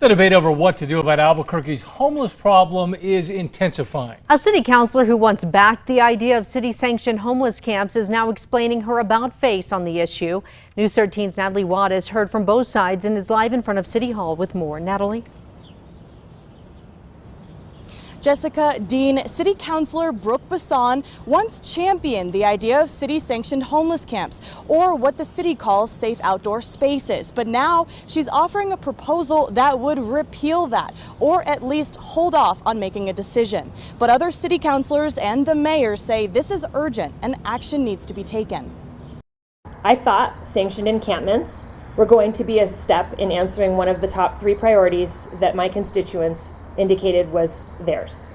The debate over what to do about Albuquerque's homeless problem is intensifying. A city councilor who once backed the idea of city-sanctioned homeless camps is now explaining her about-face on the issue. News 13's Natalie Watt has heard from both sides and is live in front of City Hall with more. Natalie? Jessica, Dean, City Councilor Brooke Bassan once championed the idea of city-sanctioned homeless camps, or what the city calls safe outdoor spaces. But now she's offering a proposal that would repeal that, or at least hold off on making a decision. But other city councilors and the mayor say this is urgent and action needs to be taken. I thought sanctioned encampments were going to be a step in answering one of the top 3 priorities that my constituents indicated was theirs.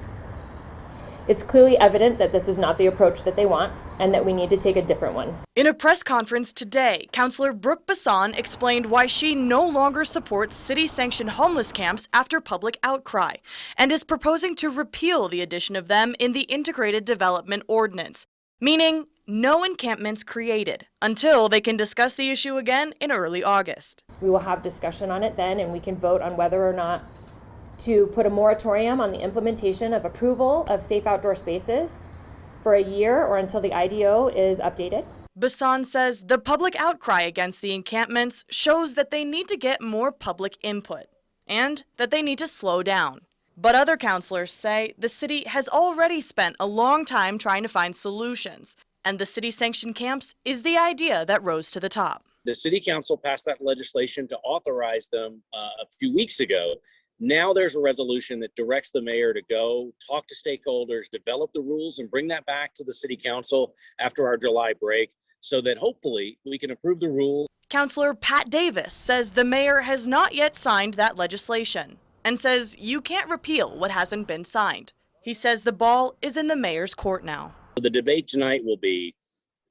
It's clearly evident that this is not the approach that they want and that we need to take a different one. In a press conference today, Councilor Brooke Bassan explained why she no longer supports city-sanctioned homeless camps after public outcry and is proposing to repeal the addition of them in the Integrated Development Ordinance, meaning no encampments created until they can discuss the issue again in early August. We will have discussion on it then, and we can vote on whether or not to put a moratorium on the implementation of approval of safe outdoor spaces for a year or until the IDO is updated. Bassan says the public outcry against the encampments shows that they need to get more public input and that they need to slow down. But other councilors say the city has already spent a long time trying to find solutions, and the city-sanctioned camps is the idea that rose to the top. The city council passed that legislation to authorize them a few weeks ago. Now there's a resolution that directs the mayor to go talk to stakeholders, develop the rules, and bring that back to the city council after our July break so that hopefully we can approve the rules. Councilor Pat Davis says the mayor has not yet signed that legislation and says you can't repeal what hasn't been signed. He says the ball is in the mayor's court now. The debate tonight will be,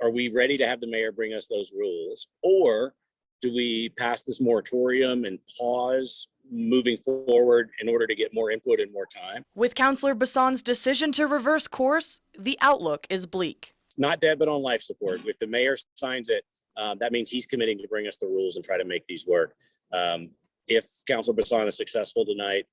are we ready to have the mayor bring us those rules, or do we pass this moratorium and pause moving forward in order to get more input and more time? With Councilor Bassan's decision to reverse course, the outlook is bleak. Not dead, but on life support. If the mayor signs it, that means he's committing to bring us the rules and try to make these work. If Councilor Bassan is successful tonight,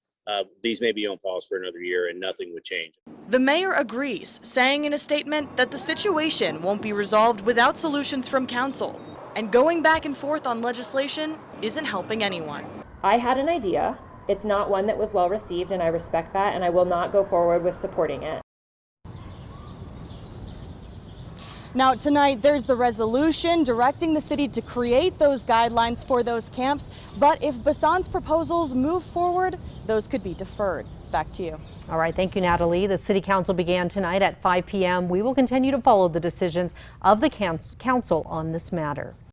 these may be on pause for another year and nothing would change. The mayor agrees, saying in a statement that the situation won't be resolved without solutions from council. And going back and forth on legislation isn't helping anyone. I had an idea. It's not one that was well received, and I respect that, and I will not go forward with supporting it. Now tonight there's the resolution directing the city to create those guidelines for those camps, but if Bassan's proposals move forward, those could be deferred. Back to you. All right, thank you, Natalie. The City Council began tonight at 5 p.m. We will continue to follow the decisions of the council on this matter.